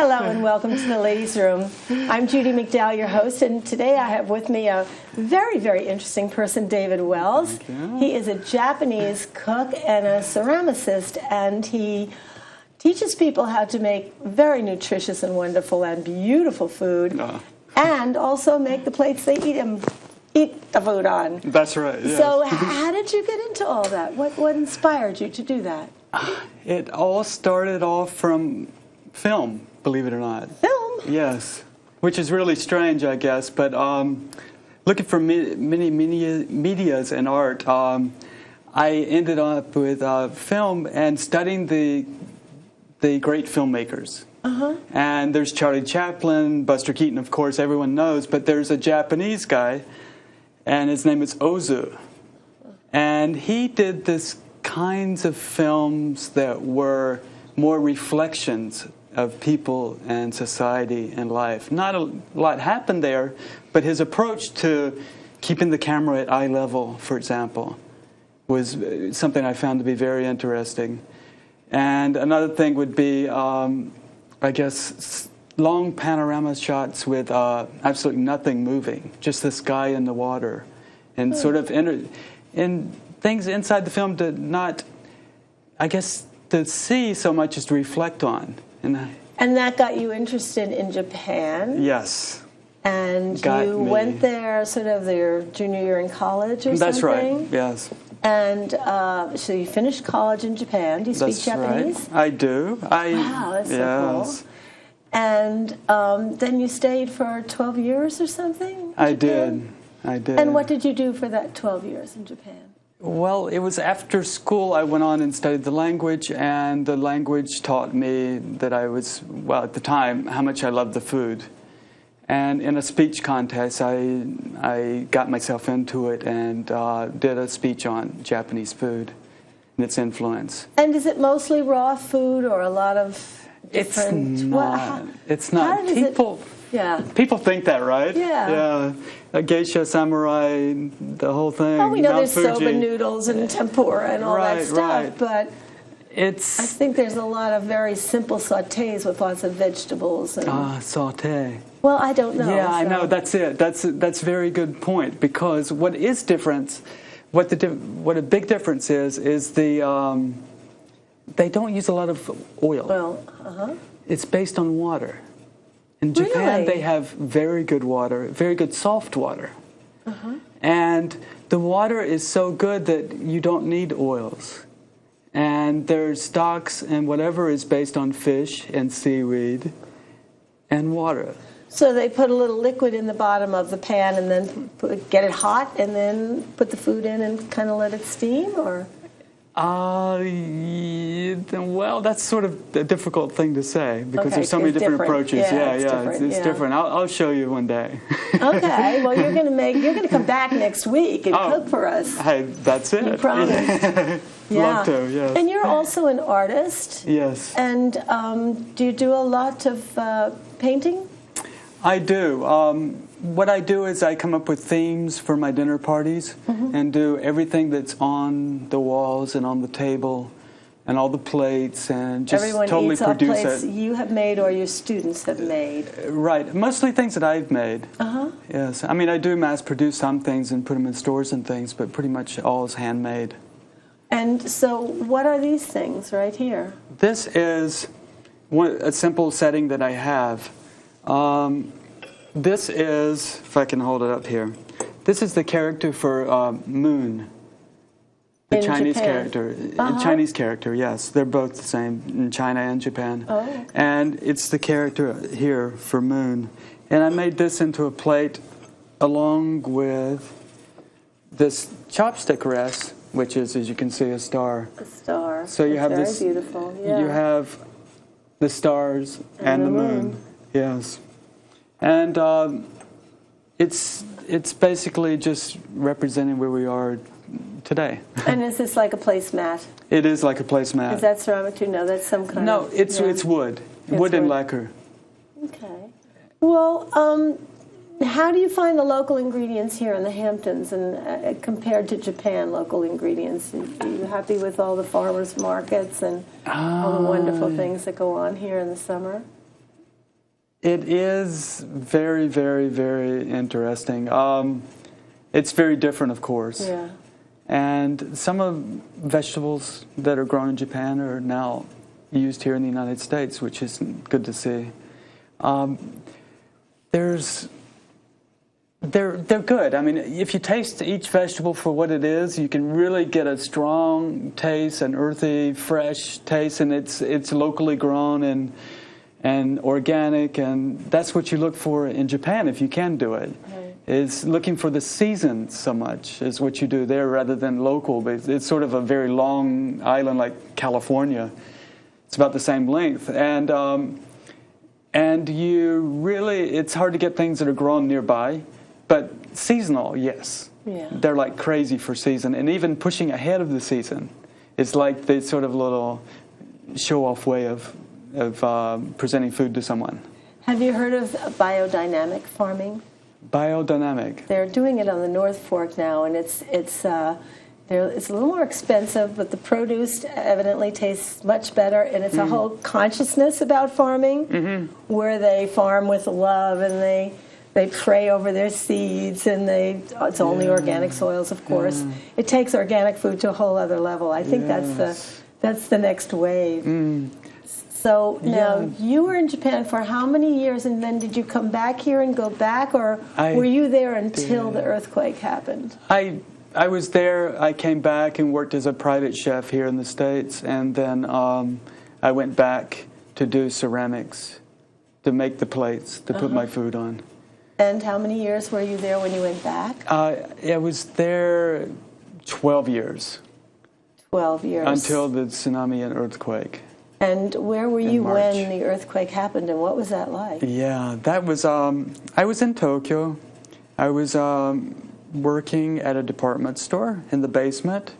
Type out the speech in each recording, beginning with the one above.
Hello and welcome to the Ladies' Room. I'm Judy McDowell, your host, and today I have with me a very, very interesting person, David Wells. He is a Japanese cook and a ceramicist, and he teaches people how to make very nutritious and wonderful and beautiful food, and also make the plates they eat the food on. That's right. Yes. So how did you get into all that? What inspired you to do that? It all started off from film, believe it or not. Film? Yes, which is really strange, I guess. But looking for many medias and art, I ended up with film and studying the great filmmakers. And there's Charlie Chaplin, Buster Keaton, of course, everyone knows. But there's a Japanese guy, and his name is Ozu. And he did this kinds of films that were more reflections of people and society and life. Not a lot happened there, but his approach to keeping the camera at eye level, for example, was something I found to be very interesting. And another thing would be, I guess, long panorama shots with absolutely nothing moving, just the sky and the water, and sort of in things inside the film to not, I guess, to see so much as to reflect on. And that got you interested in Japan? Yes. And you went there sort of your junior year in college or something? That's right, yes. And so you finished college in Japan. Do you speak Japanese? Right. I do. Wow, that's so cool. And then you stayed for 12 years or something? I did. And what did you do for that 12 years in Japan? Well, it was after school I went on and studied the language, and the language taught me that I was, well, at the time, how much I loved the food. And in a speech contest, I got myself into it and did a speech on Japanese food and its influence. And is it mostly raw food or a lot of different... It's not. People think that, right? Yeah. A geisha, samurai, the whole thing. Oh, we know Mount there's Fuji. soba noodles and tempura and all that stuff, but I think there's a lot of very simple sautés with lots of vegetables. And, sauté. Well, I don't know. Yeah, I know. That's it. That's a very good point, because what is different, what a big difference is the they don't use a lot of oil. It's based on water. In Japan, they have very good water, very good soft water. And the water is so good that you don't need oils. And their stocks and whatever is based on fish and seaweed and water. So they put a little liquid in the bottom of the pan and then get it hot and then put the food in and kind of let it steam, or? Well, that's sort of a difficult thing to say, because there's so many different approaches. It's different. I'll show you one day. Okay. Well, you're going to come back next week and cook for us. Hey, that's it. You promise. Love to. Yes. And you're also an artist. Yes. And do you do a lot of painting? I do. What I do is I come up with themes for my dinner parties and do everything that's on the walls and on the table and all the plates, and just totally produce it. Everyone eats off plates you have made or your students have made. Right. Mostly things that I've made. Yes. I mean, I do mass produce some things and put them in stores and things, but pretty much all is handmade. And so what are these things right here? This is a simple setting that I have. This is, if I can hold it up here, this is the character for Moon, the Chinese character. Chinese character, yes. They're both the same in China and Japan. And it's the character here for Moon. And I made this into a plate along with this chopstick rest, which is, as you can see, a star. A star. So you have this. Very beautiful. Yeah. You have the stars and the moon. Yes. And it's basically just representing where we are today. And is this like a placemat? It is like a placemat. Is that ceramic too? No, that's some kind of... No, it's wood. Wood and lacquer. Okay. Well, how do you find the local ingredients here in the Hamptons and compared to Japan, local ingredients? Are you happy with all the farmers markets and all the wonderful things that go on here in the summer? It is very, very, very interesting. It's very different, of course. Yeah. And some of vegetables that are grown in Japan are now used here in the United States, which is good to see. They're good. I mean, if you taste each vegetable for what it is, you can really get a strong taste, an earthy, fresh taste, and it's locally grown and organic, and that's what you look for in Japan if you can do it. Right. Is looking for the season so much is what you do there rather than local. But it's sort of a very long island like California. It's about the same length, and you really, it's hard to get things that are grown nearby. But seasonal, yes. Yeah. They're like crazy for season. And even pushing ahead of the season is like the sort of little show-off way of presenting food to someone. Have you heard of biodynamic farming? Biodynamic. They're doing it on the North Fork now, and it's a little more expensive, but the produce evidently tastes much better, and it's a whole consciousness about farming, where they farm with love, and they pray over their seeds, and it's only organic soils, of course. It takes organic food to a whole other level. I think that's the next wave. So now, you were in Japan for how many years, and then did you come back here and go back, or were you there until the earthquake happened? I was there. I came back and worked as a private chef here in the States, and then I went back to do ceramics, to make the plates, to put my food on. And how many years were you there when you went back? I was there 12 years. 12 years. Until the tsunami and earthquake. And where were you March. when the earthquake happened, and what was that like? Yeah, that was, I was in Tokyo. I was working at a department store in the basement,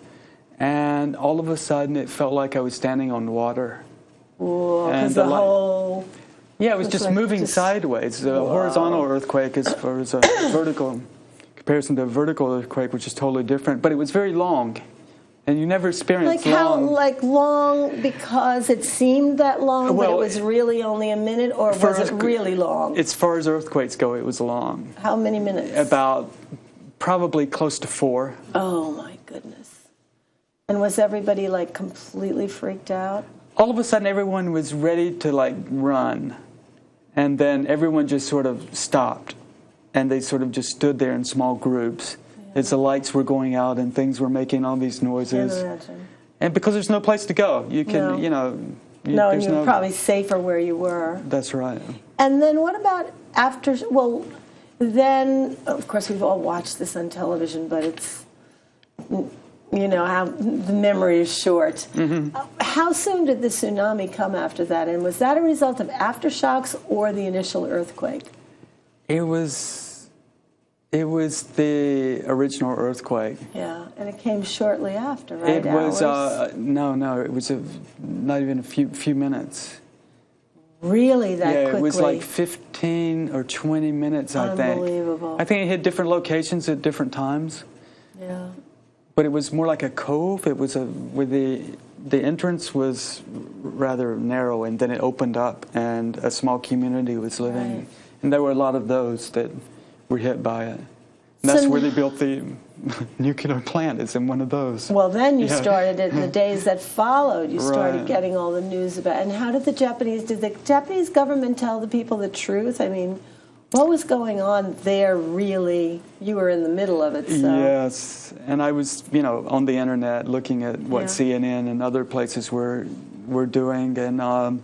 and all of a sudden it felt like I was standing on water. Whoa, because the whole... Yeah, it was just like moving sideways. The horizontal earthquake as far as a vertical comparison to a vertical earthquake, which is totally different. But it was very long, and you never experienced long. Like long because it seemed that long, but it was really only a minute, or was it really long? As far as earthquakes go, it was long. How many minutes? About probably close to 4. Oh my goodness! And was everybody like completely freaked out? All of a sudden, everyone was ready to like run. And then everyone just sort of stopped, and they sort of just stood there in small groups as the lights were going out and things were making all these noises. Can't imagine. And because there's no place to go, you can, and you were probably safer where you were. That's right. And then what about after? Well, then of course we've all watched this on television, but it's how the memory is short. How soon did the tsunami come after that? And was that a result of aftershocks or the initial earthquake? It was the original earthquake. Yeah, and it came shortly after, right? It was no, it was not even a few minutes. Really, that quickly? Yeah, it was like 15 or 20 minutes, I think. Unbelievable. I think it hit different locations at different times. Yeah. But it was more like a cove. It was where the entrance was rather narrow, and then it opened up, and a small community was living. Right. And there were a lot of those that were hit by it. And that's where they built the nuclear plant. It's in one of those. Well, then you started it in the days that followed. You started getting all the news about it. And how did the Japanese government tell the people the truth? I mean, what was going on there, really? You were in the middle of it, so... Yes, and I was, on the internet looking at what CNN and other places were doing, and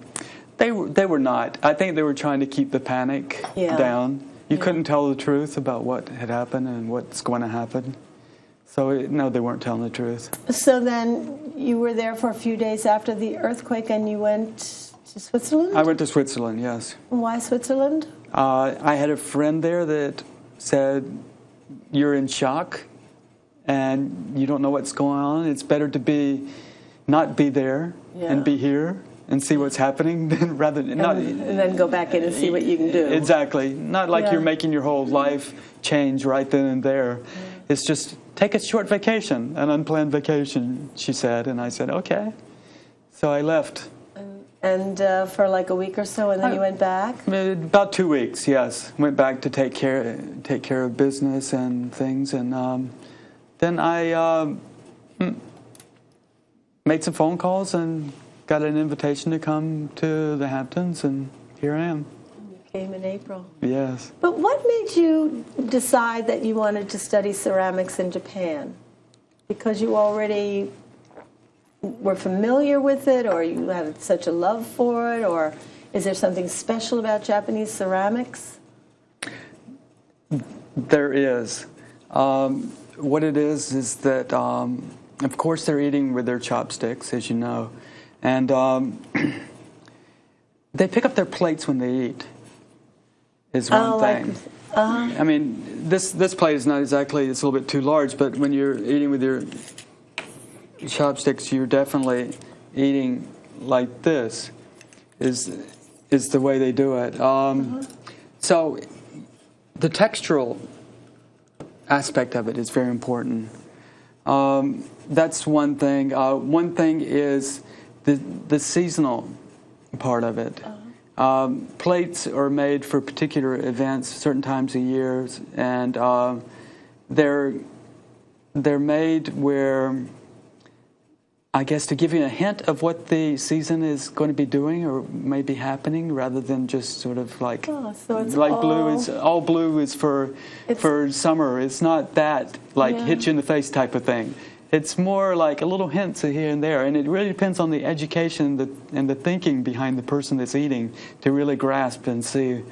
they were not. I think they were trying to keep the panic down. You couldn't tell the truth about what had happened and what's going to happen. So, no, they weren't telling the truth. So then you were there for a few days after the earthquake, and you went to Switzerland? I went to Switzerland, yes. Why Switzerland? I had a friend there that said, you're in shock and you don't know what's going on. It's better to not be there and be here and see what's happening than rather than not. And then go back in and see what you can do. Exactly. Not like you're making your whole life change right then and there. It's just take a short vacation, an unplanned vacation, she said. And I said, okay. So I left. And for like a week or so, and then you went back? About 2 weeks, yes. Went back to take care of business and things, and then I made some phone calls and got an invitation to come to the Hamptons, and here I am. You came in April. Yes. But what made you decide that you wanted to study ceramics in Japan? Because you already were familiar with it, or you had such a love for it, or is there something special about Japanese ceramics? There is. What it is that, of course, they're eating with their chopsticks, as you know, and they pick up their plates when they eat, is one thing. I mean, this plate is not exactly, it's a little bit too large, but when you're eating with your chopsticks, you're definitely eating like this, is the way they do it. So the textural aspect of it is very important. That's one thing. One thing is the seasonal part of it. Plates are made for particular events, certain times of years, and they're made where, I guess, to give you a hint of what the season is going to be doing or may be happening, rather than just sort of like, so it's like blue is for summer. It's not that like hit you in the face type of thing. It's more like a little hints here and there, and it really depends on the education and the thinking behind the person that's eating to really grasp and see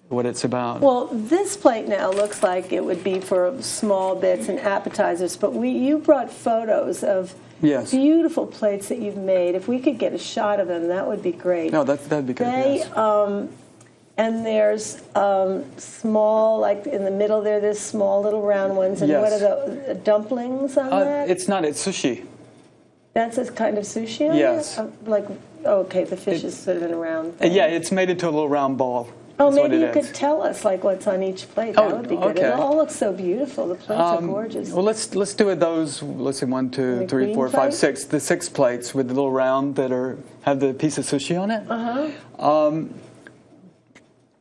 what it's about. Well, this plate now looks like it would be for small bits and appetizers, but you brought photos of beautiful plates that you've made. If we could get a shot of them, that would be great. No, that'd be good. And there's small, like in the middle there, there's small little round ones. And what are the dumplings on that? It's not, it's sushi. That's a kind of sushi on Yes. Okay, the fish is sort of in a round thing. Yeah, it's made into a little round ball. Oh, maybe you could tell us like what's on each plate. That would be good. Okay. It all looks so beautiful. The plates are gorgeous. Well, let's do it. Let's see, 1, 2, 3, 4, 5, 6. The 6 plates with the little round that have the piece of sushi on it.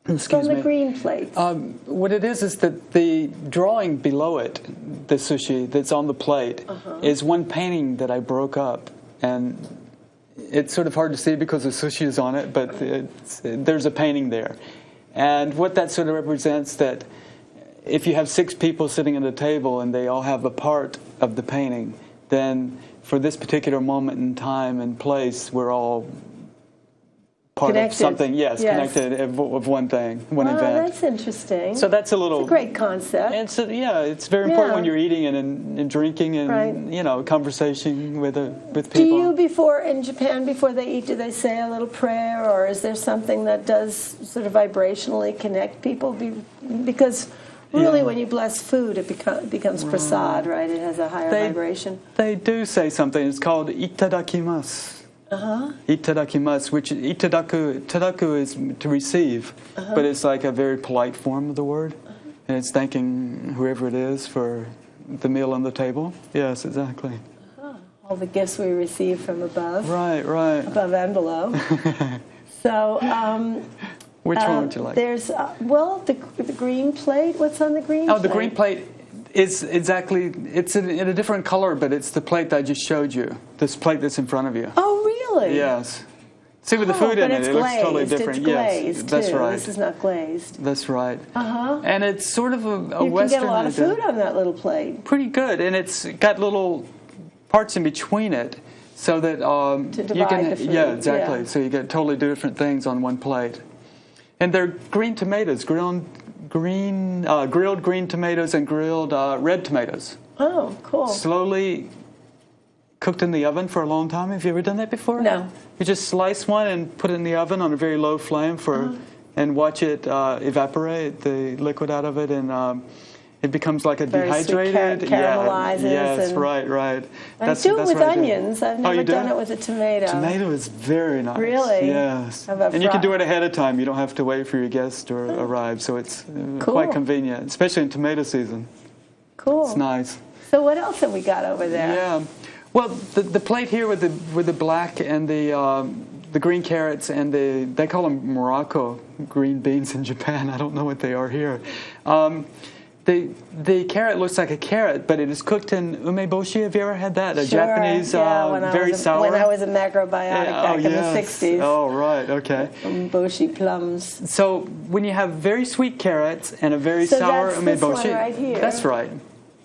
Excuse me. The green plates. What it is that the drawing below it, the sushi that's on the plate, is one painting that I broke up, and it's sort of hard to see because the sushi is on it, but there's a painting there. And what that sort of represents, that if you have 6 people sitting at a table and they all have a part of the painting, then for this particular moment in time and place, we're all part connected. Of something, connected of one thing, one event. That's interesting. So that's a little... It's a great concept. It's very important when you're eating and drinking and, conversation with people. Do you, in Japan, before they eat, do they say a little prayer, or is there something that does sort of vibrationally connect people? Because really, when you bless food, it becomes prasad, right? It has a higher vibration. They do say something. It's called itadakimasu. Itadakimasu, which tadaku is to receive, but it's like a very polite form of the word, and it's thanking whoever it is for the meal on the table. Yes, exactly. All the gifts we receive from above. Right. Above and below. So, which one would you like? There's the green plate. What's on the green plate? The green plate is exactly, it's in a different color, but it's the plate that I just showed you. This plate that's in front of you. Oh, really? Yes. See, with the food in it looks totally different. It's glazed, yes, that's too. right. This is not glazed. That's right. And it's sort of a Western. You can get a lot of food on that little plate. Pretty good, and it's got little parts in between it, so that to divide the food. Yeah, exactly. So you get totally different things on one plate, and they're green tomatoes, grilled green tomatoes and grilled red tomatoes. Oh, cool. Slowly cooked in the oven for a long time. Have you ever done that before? No. You just slice one and put it in the oven on a very low flame and watch it evaporate the liquid out of it, and it becomes like a very dehydrated. Sweet caramelizes. Yes, and right. I do it with onions. I've never done it with a tomato. Tomato is very nice. Really? Yes. And you can do it ahead of time. You don't have to wait for your guests to arrive, so it's quite convenient, especially in tomato season. Cool. It's nice. So what else have we got over there? Yeah. Well, the plate here with the black and the the green carrots and they call them Morocco green beans in Japan. I don't know what they are here. The carrot looks like a carrot, but it is cooked in umeboshi. Have you ever had that? A Sure, Japanese, very sour. When I was a macrobiotic back in the 60s. Oh, right, okay. Umeboshi plums. So when you have very sweet carrots and a very sour that's this umeboshi, one right here. that's right.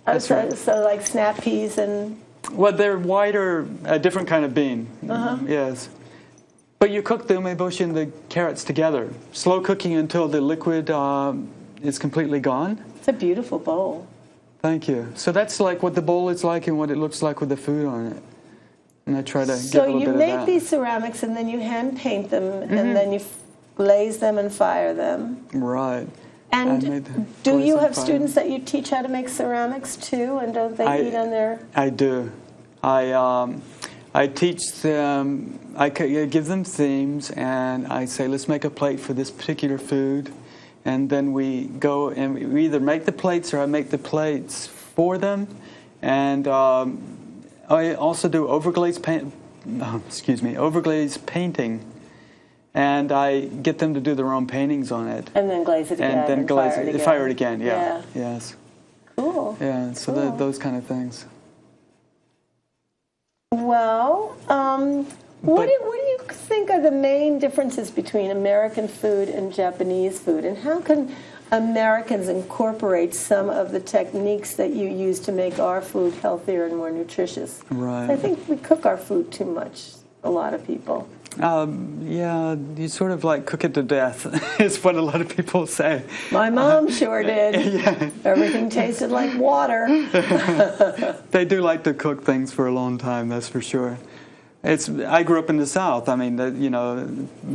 That's right. So like snap peas and... Well, they're whiter, a different kind of bean. Yes. But you cook the umeboshi and the carrots together, slow cooking until the liquid is completely gone. It's a beautiful bowl. Thank you. So that's like what the bowl is like and what it looks like with the food on it. And I try to give a little bit of that. So you make these ceramics and then you hand paint them and then you glaze them and fire them. Right. And do you have students that you teach how to make ceramics too, and don't they eat on their... I do. I teach them, I give them themes, and I say, let's make a plate for this particular food. And then we go and we either make the plates or I make the plates for them. And I also do overglaze painting. And I get them to do their own paintings on it. And then glaze it again. And then fire it again, yeah. Yes. Cool. Yeah, so cool. Those kind of things. Well, what do you think are the main differences between American food and Japanese food? And how can Americans incorporate some of the techniques that you use to make our food healthier and more nutritious? Right. I think we cook our food too much, a lot of people. Yeah, you sort of like cook it to death, is what a lot of people say. My mom sure did. Yeah. Everything tasted like water. They do like to cook things for a long time, that's for sure. I grew up in the South. I mean,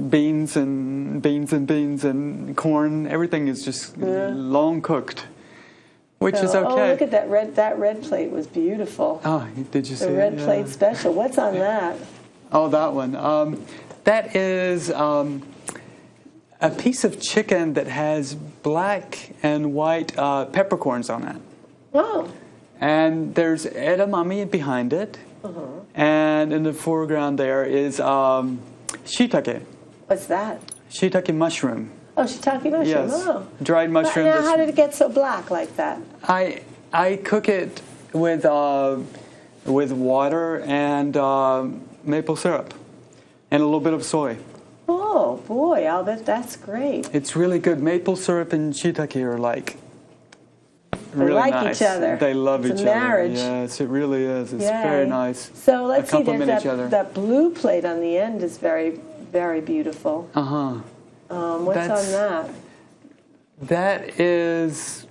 beans and corn, everything is just long cooked, which is okay. Oh, look at that red plate was beautiful. Oh, did you see it? The red plate special. What's on that? Oh, that one. That is a piece of chicken that has black and white peppercorns on it. Oh. And there's edamame behind it. And in the foreground there is shiitake. What's that? Shiitake mushroom. Oh, shiitake mushroom. Yes. Oh. Dried mushroom. Now, how did it get so black like that? I cook it with water and maple syrup and a little bit of soy. Oh, boy, I'll bet that's great. It's really good. Maple syrup and shiitake are like really like nice. each other. They love it's each a other. marriage. Yes, it really is. It's Yay. very nice. So let's see, complement there's each other. that blue plate on the end is very, very beautiful. What's on that? That is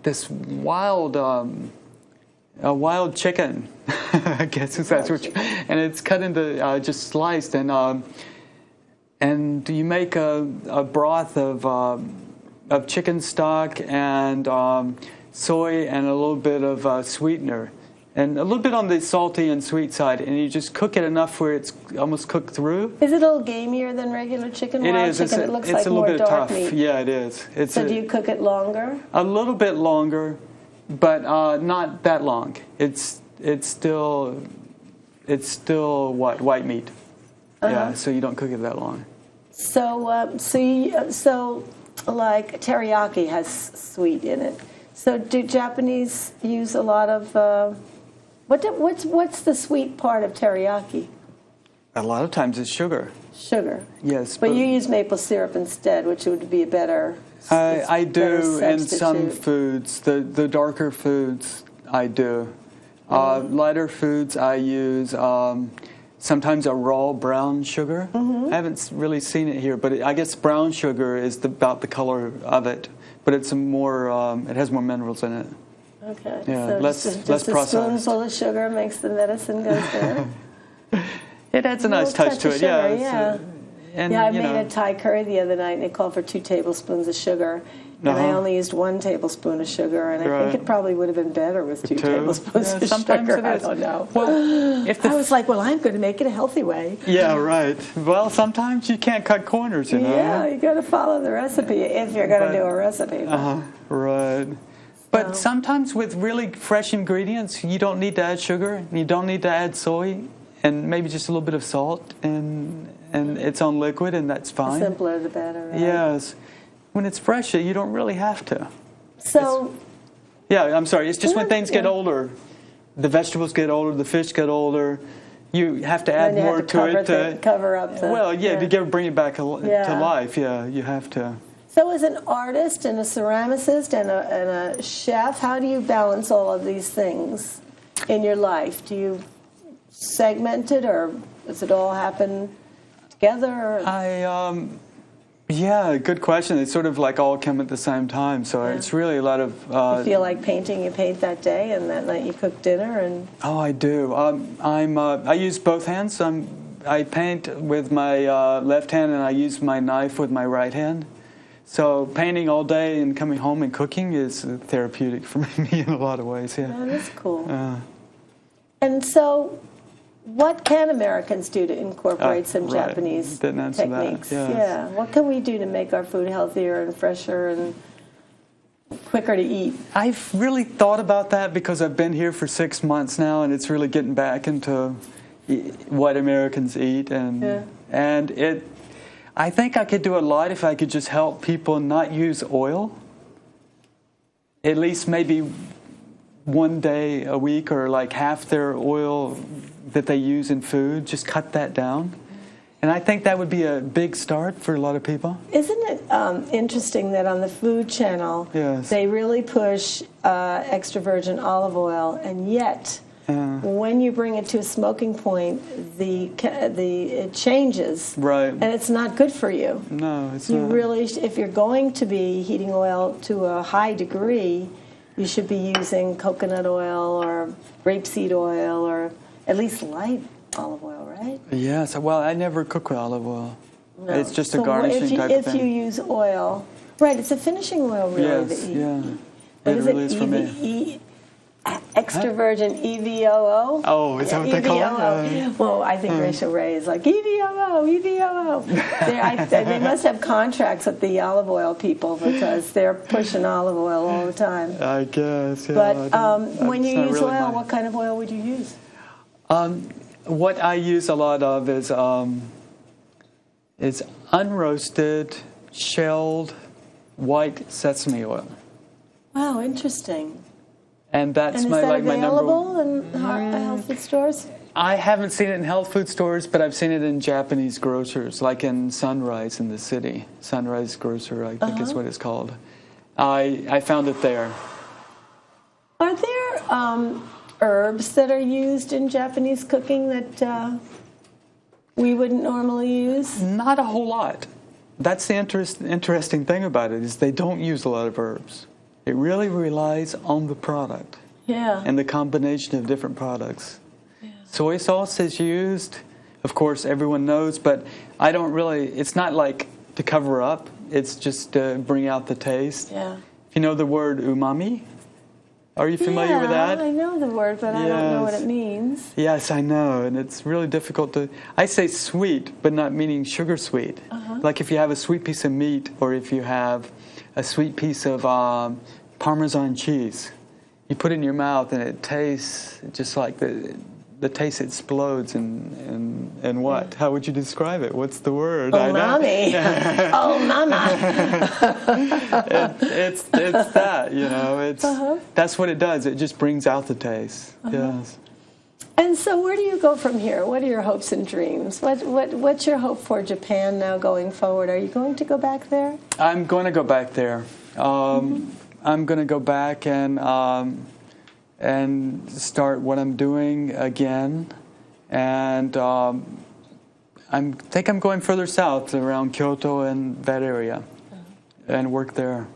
this wild chicken, I guess that's what. And it's cut into just sliced, and you make a broth of chicken stock and soy and a little bit of sweetener, and a little bit on the salty and sweet side, and you just cook it enough where it's almost cooked through. Is it a little gamier than regular chicken? It wild is. Chicken? It looks it's like a little more bit dark tough. meat. Yeah, it is. So do you cook it longer? A little bit longer, but not that long. It's still what, white meat. Yeah, so you don't cook it that long. So like teriyaki has sweet in it. So do Japanese use a lot of what's the sweet part of teriyaki? A lot of times it's sugar. Sugar. Yes, but you use maple syrup instead, which would be a better. I do in some substitute. foods. The darker foods I do. Lighter foods I use sometimes a raw brown sugar. I haven't really seen it here, but I guess brown sugar is about the color of it, but it's it has more minerals in it. Okay. Yeah, so less just a processed. spoonful of sugar makes the medicine go down. It adds a nice touch to it. Sugar, yeah. And, I made a Thai curry the other night, and it called for 2 tablespoons of sugar. And I only used 1 tablespoon of sugar, and I think it probably would have been better with 2 tablespoons of sometimes sugar. It is. I don't know. Well, I was like, well, I'm going to make it a healthy way. Yeah, right. Well, sometimes you can't cut corners, you know. Yeah, you got to follow the recipe if you're going to do a recipe. Right. But sometimes with really fresh ingredients, you don't need to add sugar, you don't need to add soy, and maybe just a little bit of salt, and and it's on liquid, and that's The fine. simpler the better, right? Yes. When it's fresh, you don't really have to. So, Yeah, I'm sorry. It's just when things get Yeah. older, the vegetables get older, the fish get older, you have to add then you more have to to it. cover up the... Well, yeah, to bring it back to Yeah. life, yeah, you have to. So as an artist and a ceramicist and a chef, how do you balance all of these things in your life? Do you segment it, or does it all happen together? Yeah, good question. It's sort of like all come at the same time, so Yeah. it's really a lot of... You feel like painting, you paint that day, and that night you cook dinner, and... Oh, I do. I use both hands. I paint with my left hand, and I use my knife with my right hand. So painting all day and coming home and cooking is therapeutic for me in a lot of ways. Yeah. Oh, that's cool. And so, what can Americans do to incorporate some right. Japanese Didn't answer that. techniques? Yes. Yeah. What can we do to make our food healthier and fresher and quicker to eat? I've really thought about that because I've been here for 6 months now, and it's really getting back into what Americans eat, and it. I think I could do a lot if I could just help people not use oil. At least maybe one day a week, or like half their oil that they use in food, just cut that down. And I think that would be a big start for a lot of people. Isn't it interesting that on the Food Channel, Yes. they really push extra virgin olive oil, and yet when you bring it to a smoking point, it changes, Right. and it's not good for you. No, it's You not. really, if you're going to be heating oil to a high degree, you should be using coconut oil or rapeseed oil, or at least light olive oil, right? Yes. Well, I never cook with olive oil. No. It's just a So garnishing type of if thing. you use oil, right? It's a finishing oil, really. Yes. that you, Yeah. What It is really it? is for me. Extra virgin EVOO. Oh, is that what they call it? EVOO. Well, I think Rachel Ray is like EVOO, EVOO. They must have contracts with the olive oil people because they're pushing olive oil all the time. I guess. Yeah, But when it's you not use really oil, mine. what kind of oil would you use? What I use a lot of is unroasted, shelled, white sesame oil, Wow, interesting. and that's And is my that my number. available in health food stores? I haven't seen it in health food stores, but I've seen it in Japanese grocers, like in Sunrise in the city. Sunrise Grocer, I think is what it's called. I found it there. Are there herbs that are used in Japanese cooking that we wouldn't normally use? Not a whole lot. That's the interesting thing about it, is they don't use a lot of herbs. It really relies on the product Yeah. and the combination of different products. Soy sauce is used, of course, everyone knows, but I don't really, it's not like to cover up, it's just to bring out the taste. Yeah. If you know the word umami, are you familiar with that? I know the word, but I don't know what Yes. it means. Yes, I know, and it's really difficult to... I say sweet, but not meaning sugar sweet. Like if you have a sweet piece of meat, or if you have a sweet piece of Parmesan cheese, you put it in your mouth and it tastes just like the taste explodes, and what? How would you describe it? What's the word? Umami. Oh, mama. It's that, you know. That's what it does. It just brings out the taste. Yes. And so where do you go from here? What are your hopes and dreams? What's your hope for Japan now going forward? Are you going to go back there? I'm going to go back there. I'm going to go back and start what I'm doing again. And I think I'm going further south, around Kyoto and that area, and work there.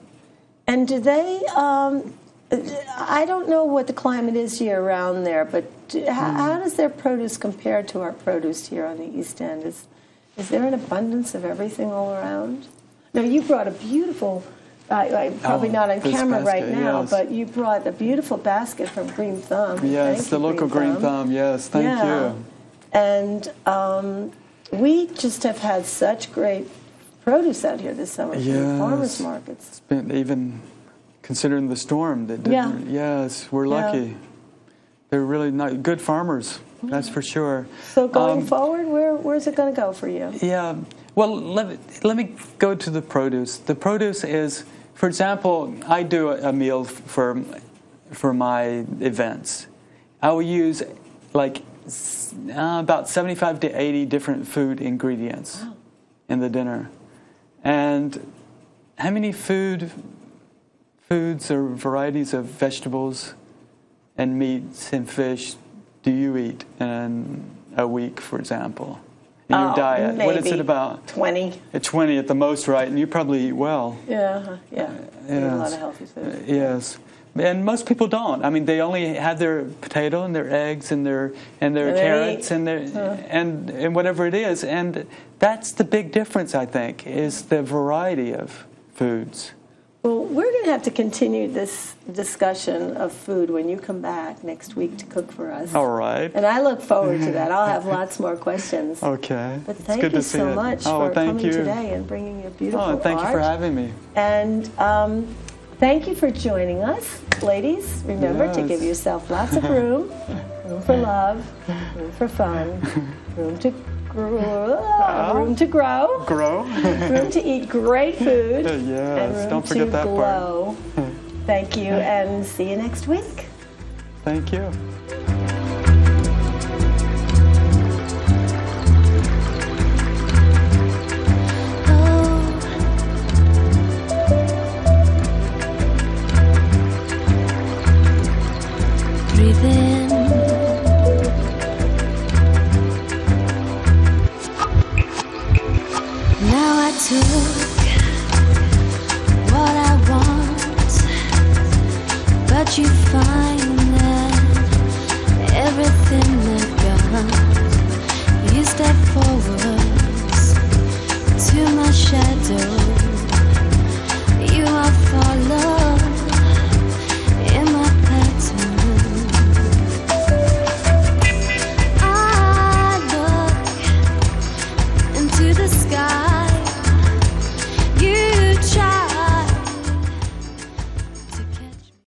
And do they, I don't know what the climate is year-round there, but how does their produce compare to our produce here on the East End? Is there an abundance of everything all around? Now, you brought a beautiful, probably not on this camera right basket, now, yes. but you brought a beautiful basket from Green Thumb. Yes, Thank the you, local Green Thumb. Yes, thank you. And we just have had such great produce out here this summer from the farmers markets. It's been, even considering the storm that did. Yeah. Yes, we're lucky. They're really good farmers. That's for sure. So going forward, where's it going to go for you? Yeah. Well, let me go to the produce. The produce is, for example, I do a meal for my events. I will use like about 75 to 80 different food ingredients in the dinner. And how many foods or varieties of vegetables and meats and fish do you eat in a week, for example, in your diet? Maybe What is it about? 20. 20 at the most, right? And you probably eat well. Yeah. Eat a lot of healthy food. Yes. And most people don't. I mean, they only have their potato and their eggs and their carrots and and whatever it is. And that's the big difference, I think, is the variety of foods. Well, we're going to have to continue this discussion of food when you come back next week to cook for us. All right. And I look forward to that. I'll have lots more questions. Okay. But thank you so much for coming today and bringing your beautiful art. Thank you for having me. And thank you for joining us. Ladies, remember to give yourself lots of room. Room for love, room for fun, room to grow, room to eat great food, and room don't forget to that glow. part. Thank you, and see you next week. Thank you. Breathe in. Now I took what I want, but you find